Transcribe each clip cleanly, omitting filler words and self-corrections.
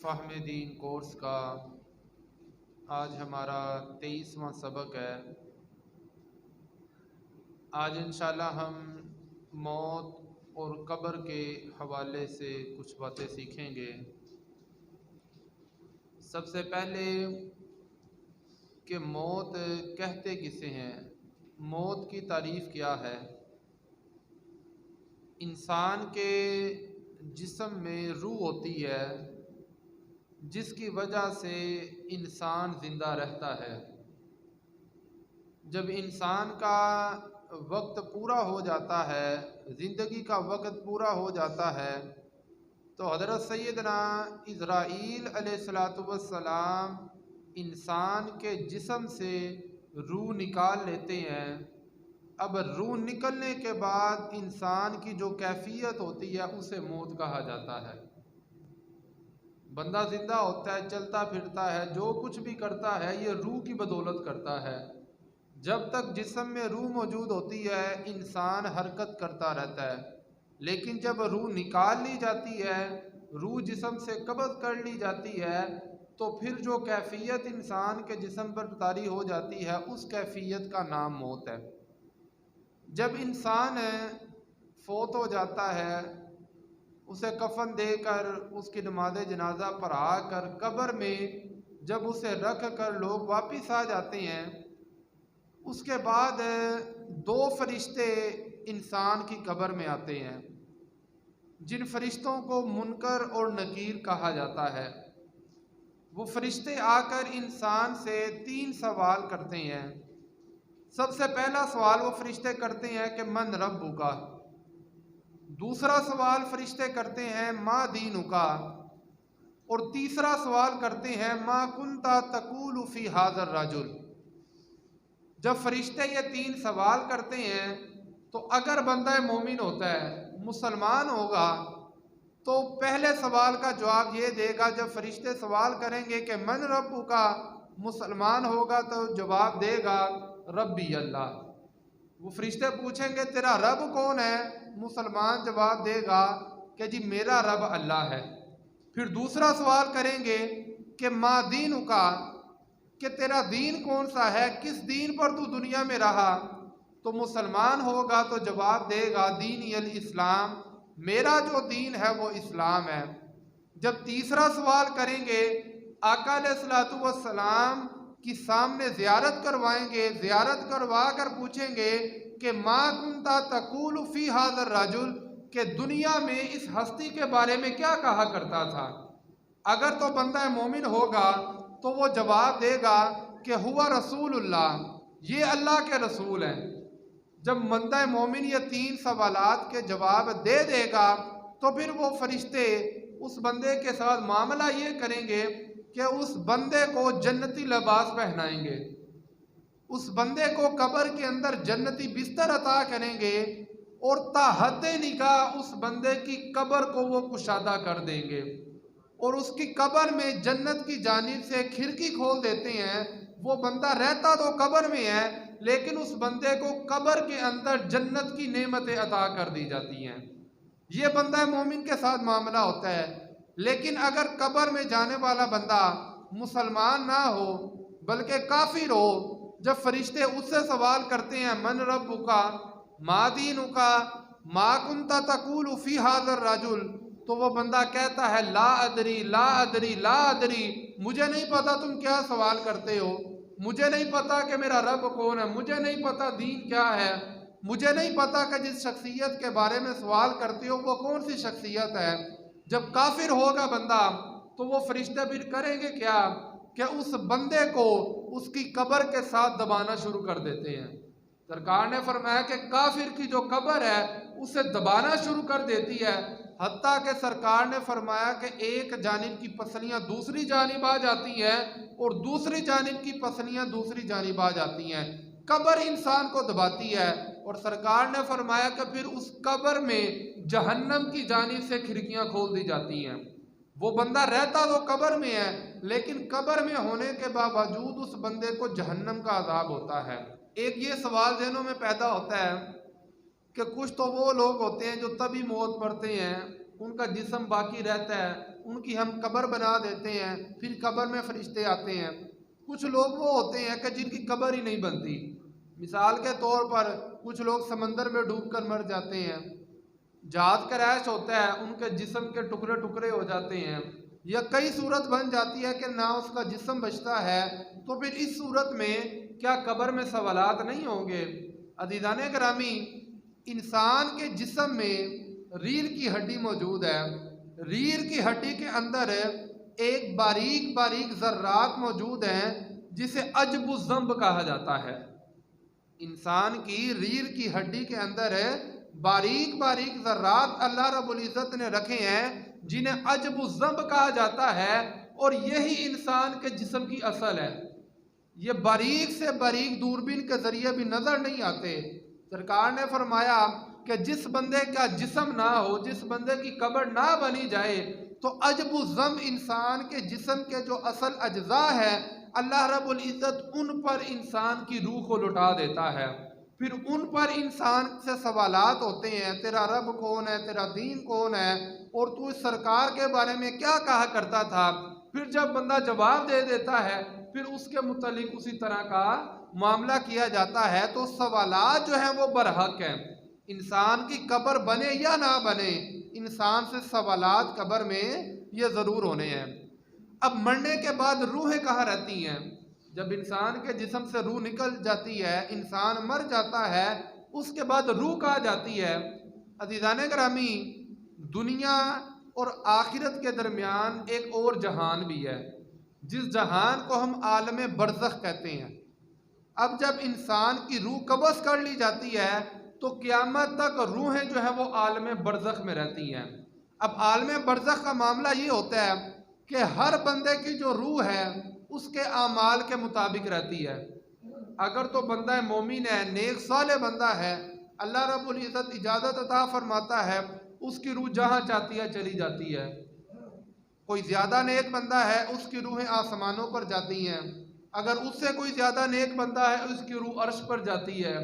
फ़हम दीन course का आज हमारा 23वां सबक है। आज इंशाल्लाह हम मौत और कब्र के हवाले से कुछ बातें सीखेंगे। सबसे पहले कि मौत कहते किसे हैं, मौत की तारीफ़ क्या है। इंसान के जिस्म में रूह होती है जिसकी वजह से इंसान ज़िंदा रहता है। जब इंसान का वक्त पूरा हो जाता है, ज़िंदगी का वक्त पूरा हो जाता है, तो हज़रत सैयदना इज़राईल अलैहिस्सलातु वस्सलाम इंसान के जिस्म से रूह निकाल लेते हैं। अब रूह निकलने के बाद इंसान की जो कैफियत होती है उसे मौत कहा जाता है। बंदा जिंदा होता है, चलता फिरता है, जो कुछ भी करता है ये रूह की बदौलत करता है। जब तक जिस्म में रूह मौजूद होती है इंसान हरकत करता रहता है, लेकिन जब रूह निकाल ली जाती है, रूह जिस्म से कब्ज़ कर ली जाती है, तो फिर जो कैफियत इंसान के जिस्म पर तारी हो जाती है उस कैफियत का नाम मौत है। जब इंसान फोत हो जाता है, उसे कफन देकर उसकी नमाज जनाजा पढ़ा कर कब्र में जब उसे रख कर लोग वापिस आ जाते हैं, उसके बाद दो फरिश्ते इंसान की कब्र में आते हैं, जिन फरिश्तों को मुनकर और नकीर कहा जाता है। वो फरिश्ते आकर इंसान से 3 सवाल करते हैं। सबसे पहला सवाल वो फरिश्ते करते हैं कि मन रब्बुका। दूसरा सवाल फरिश्ते करते हैं मा दीनुका। और तीसरा सवाल करते हैं मा कुंता तकूलु फी हाज़र रजुल। जब फरिश्ते ये 3 सवाल करते हैं तो अगर बंदा मोमिन होता है, मुसलमान होगा, तो पहले सवाल का जवाब ये देगा। जब फरिश्ते सवाल करेंगे कि मन रब्बुका, मुसलमान होगा तो जवाब देगा रब्बी अल्लाह। वो फरिश्ते पूछेंगे तेरा रब कौन है, मुसलमान जवाब देगा कि जी मेरा रब अल्लाह है। फिर दूसरा सवाल करेंगे कि मा दीनुका, कि तेरा दीन कौन सा है, किस दीन पर तू दुनिया में रहा, तो मुसलमान होगा तो जवाब देगा दीन अल इस्लाम, मेरा जो दीन है वो इस्लाम है। जब तीसरा सवाल करेंगे आका अलैहिस्सलातु वस्सलाम की सामने ज़ियारत करवाएंगे, ज़ियारत करवा कर पूछेंगे कि मा कुंता तकूलु फी हाज़र रजुल, के दुनिया में इस हस्ती के बारे में क्या कहा करता था। अगर तो बंदा मोमिन होगा तो वो जवाब देगा कि हुआ रसूलुल्लाह, ये अल्लाह के रसूल हैं। जब बंदा मोमिन ये 3 सवालात के जवाब दे देगा तो फिर वो फरिश्ते उस बंदे के साथ मामला ये करेंगे कि उस बंदे को जन्नती लिबास पहनाएंगे, उस बंदे को कब्र के अंदर जन्नती बिस्तर अता करेंगे और ताहते निगाह उस बंदे की कब्र को वो कुशादा कर देंगे और उसकी कब्र में जन्नत की जानिब से खिड़की खोल देते हैं। वो बंदा रहता तो कब्र में है, लेकिन उस बंदे को कब्र के अंदर जन्नत की नेमतें अता कर दी जाती हैं। ये बंदा मोमिन के साथ मामला होता है। लेकिन अगर कब्र में जाने वाला बंदा मुसलमान ना हो बल्कि काफिर हो, जब फरिश्ते उससे सवाल करते हैं मन रब्बुका, मा दीनुका, मा कुंता तकूलु फी हाज़र रजुल, तो वो बंदा कहता है ला अदरी ला अदरी ला अदरी, मुझे नहीं पता तुम क्या सवाल करते हो, मुझे नहीं पता कि मेरा रब कौन है, मुझे नहीं पता दीन क्या है, मुझे नहीं पता कि जिस शख्सियत के बारे में सवाल करते हो वो कौन सी शख्सियत है। जब काफिर होगा बंदा तो वो फरिश्ते फिर करेंगे क्या कि उस बंदे को उसकी कब्र के साथ दबाना शुरू कर देते हैं। सरकार ने फरमाया कि काफिर की जो कब्र है उसे दबाना शुरू कर देती है, हत्ता कि सरकार ने फरमाया कि एक जानिब की पसलियां दूसरी जानिब आ जाती हैं और दूसरी जानिब की पसलियां दूसरी जानिब आ जाती हैं। कब्र इंसान को दबाती है और सरकार ने फरमाया कि फिर उस कब्र में जहन्नम की जानिब से खिड़कियां खोल दी जाती हैं। वो बंदा रहता तो कब्र में है, लेकिन कब्र में होने के बावजूद उस बंदे को जहन्नम का अजाब होता है। एक ये सवाल ज़हनों में पैदा होता है कि कुछ तो वो लोग होते हैं जो तभी मौत पड़ते हैं, उनका जिस्म बाकी रहता है, उनकी हम कब्र बना देते हैं, फिर कब्र में फरिश्ते आते हैं। कुछ लोग वो होते हैं कि जिनकी कब्र ही नहीं बनती। मिसाल के तौर पर कुछ लोग समंदर में डूबकर मर जाते हैं, जहाज क्रैश होता है, उनके जिस्म के टुकड़े टुकड़े हो जाते हैं, या कई सूरत बन जाती है कि ना उसका जिस्म बचता है। तो फिर इस सूरत में क्या कब्र में सवालात नहीं होंगे? अज़ीज़ान गिरामी, इंसान के जिस्म में रीढ़ की हड्डी मौजूद है। रीढ़ की हड्डी के अंदर एक बारीक बारीक ज़र्रात मौजूद हैं जिसे अजबु ज़ंब कहा जाता है। इंसान की रीढ़ की हड्डी के अंदर बारीक बारीक ज़र्रात अल्लाह रब्बुल इज़्ज़त ने रखे हैं जिन्हें अजबु ज़ंब कहा जाता है, और यही इंसान के जिस्म की असल है। ये बारीक से बारीक दूरबीन के जरिए भी नजर नहीं आते। सरकार ने फरमाया कि जिस बंदे का जिस्म ना हो, जिस बंदे की कब्र ना बनी जाए, तो अजबु ज़ंब इंसान के जिस्म के जो असल अज्जा है, अल्लाह रब्बुल इज़्ज़त उन पर इंसान की रूह को लौटा देता है। फिर उन पर इंसान से सवालात होते हैं, तेरा रब कौन है, तेरा दीन कौन है, और तू इस सरकार के बारे में क्या कहा करता था। फिर जब बंदा जवाब दे देता है, फिर उसके मुतालिक उसी तरह का मामला किया जाता है। तो सवालात जो है वो बरहक है। इंसान की कब्र बने या ना बने, इंसान से सवालात कब्र में ये ज़रूर होने हैं। अब मरने के बाद रूहें कहाँ रहती हैं? जब इंसान के जिस्म से रूह निकल जाती है, इंसान मर जाता है, उसके बाद रूह कहाँ जाती है? अज़ीज़ान गिरामी, दुनिया और आखिरत के दरमियान एक और जहान भी है, जिस जहान को हम आलम बरज़ख कहते हैं। अब जब इंसान की रूह कब्ज़ कर ली जाती है, तो क़यामत तक रूहें जो है वो आलम बरज़ख में रहती हैं। अब आलम बरज़ख का मामला ये होता है कि हर बंदे की जो रूह है उसके आमाल के मुताबिक रहती है। अगर तो बंदा मोमिन है, नेक साले बंदा है, अल्लाह रब्बुल इज़्ज़त इजाज़त अता फरमाता है, उसकी रूह जहाँ चाहती है चली जाती है। कोई ज़्यादा नेक बंदा है, उसकी रूहें आसमानों पर जाती हैं। अगर उससे कोई ज़्यादा नेक बंदा है, उसकी रूह अर्श पर जाती है।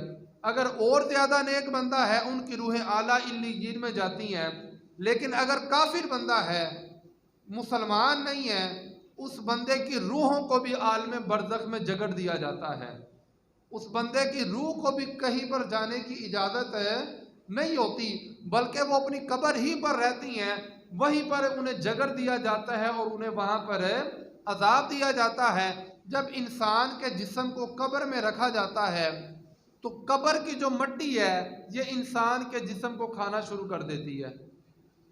अगर और ज़्यादा नेक बंदा है, उनकी रूहें आला इल्लियीन में जाती हैं। लेकिन अगर काफिर बंदा है, मुसलमान नहीं है, उस बंदे की रूहों को भी आलम बरज़ख में जगड़ दिया जाता है। उस बंदे की रूह को भी कहीं पर जाने की इजाज़त नहीं होती, बल्कि वो अपनी कब्र ही पर रहती हैं। वहीं पर उन्हें जगड़ दिया जाता है और उन्हें वहाँ पर अजाब दिया जाता है। जब इंसान के जिस्म को कब्र में रखा जाता है, तो कब्र की जो मिट्टी है ये इंसान के जिस्म को खाना शुरू कर देती है।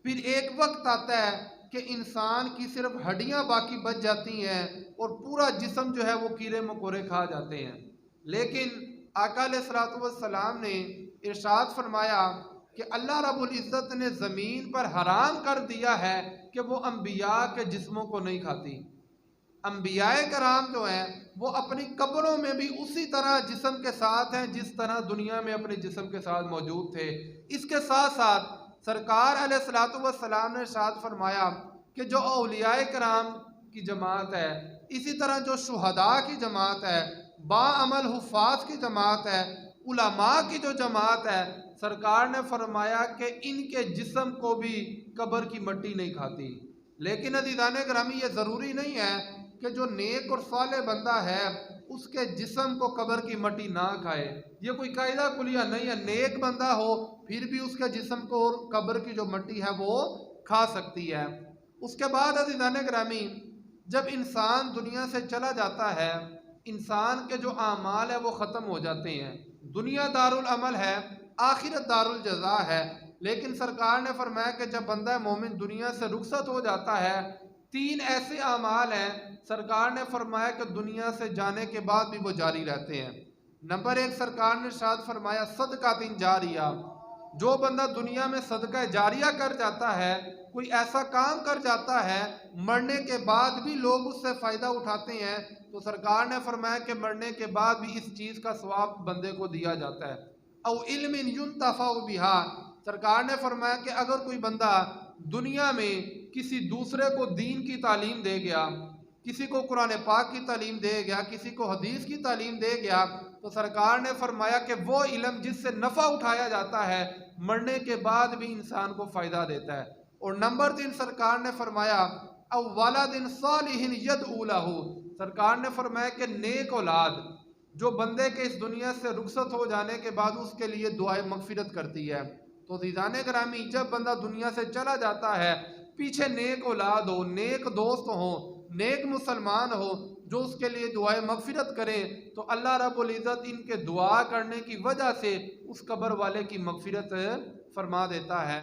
फिर एक वक्त आता है कि इंसान की सिर्फ हड्डियां बाकी बच जाती हैं और पूरा जिस्म जो है वो कीड़े मकोड़े खा जाते हैं। लेकिन आका अलैहिस्सलातु वस्सलाम ने इरशाद फरमाया कि अल्लाह रब्बुल इज़्ज़त ने ज़मीन पर हराम कर दिया है कि वो अम्बिया के जिस्मों को नहीं खाती। अम्बियाए कराम जो हैं वो अपनी कब्रों में भी उसी तरह जिस्म के साथ हैं जिस तरह दुनिया में अपने जिस्म के साथ मौजूद थे। इसके साथ साथ सरकार अलैहिस्सलातु वस्सलाम ने इरशाद फरमाया कि जो औलियाए कराम की जमात है, इसी तरह जो शुहदा की जमात है, बाअमल हुफ़ाज़ की जमात है, उलमा की जो जमात है, सरकार ने फरमाया कि इनके जिस्म को भी कब्र की मिट्टी नहीं खाती। लेकिन अज़ीज़ान गिरामी, ये ज़रूरी नहीं है कि जो नेक और साले बंदा है उसके जिस्म को कब्र की मिट्टी ना खाए। ये कोई कायदा कुलिया नहीं है। नेक बंदा हो फिर भी उसके जिस्म को कब्र की जो मिट्टी है वो खा सकती है। उसके बाद अज़ीज़ान गिरामी, जब इंसान दुनिया से चला जाता है, इंसान के जो आमाल है वो ख़त्म हो जाते हैं। दुनिया दारुल अमल है, आखिरत दारुल जज़ा है। लेकिन सरकार ने फरमाया कि जब बंदा मोमिन दुनिया से रुखसत हो जाता है, 3 ऐसे आमाल हैं, सरकार ने फरमाया कि दुनिया से जाने के बाद भी वो जारी रहते हैं। नंबर 1, सरकार ने इरशाद फरमाया सदकातिन जारिया। जो बंदा दुनिया में सदका जारिया कर जाता है, कोई ऐसा काम कर जाता है, मरने के बाद भी लोग उससे फ़ायदा उठाते हैं, तो सरकार ने फरमाया कि मरने के बाद भी इस चीज़ का सवाब बंदे को दिया जाता है। औ इल्मिन युंतफ़अ बिहा, सरकार ने फरमाया कि अगर कोई बंदा दुनिया में किसी दूसरे को दीन की तालीम दे गया, किसी को कुरान पाक की तालीम दे गया, किसी को हदीस की तालीम दे गया, तो सरकार ने फरमाया कि वो इल्म जिससे नफ़ा उठाया जाता है, मरने के बाद भी इंसान को फ़ायदा देता है। और नंबर 3, सरकार ने फरमाया अव्वलदिन सालिहिन यदऊ लहू, सरकार ने फरमाया कि नेक औलाद जो बंदे के इस दुनिया से रुखसत हो जाने के बाद उसके लिए दुआए मगफिरत करती है। तो दीदाने ग्रामी, जब बंदा दुनिया से चला जाता है, पीछे नेक औलाद हो, नेक दोस्त हो, नेक मुसलमान हो जो उसके लिए दुआए मगफिरत करे, तो अल्लाह रब्बुल इज़्ज़त इनके दुआ करने की वजह से उस कब्र वाले की मगफिरत फरमा देता है।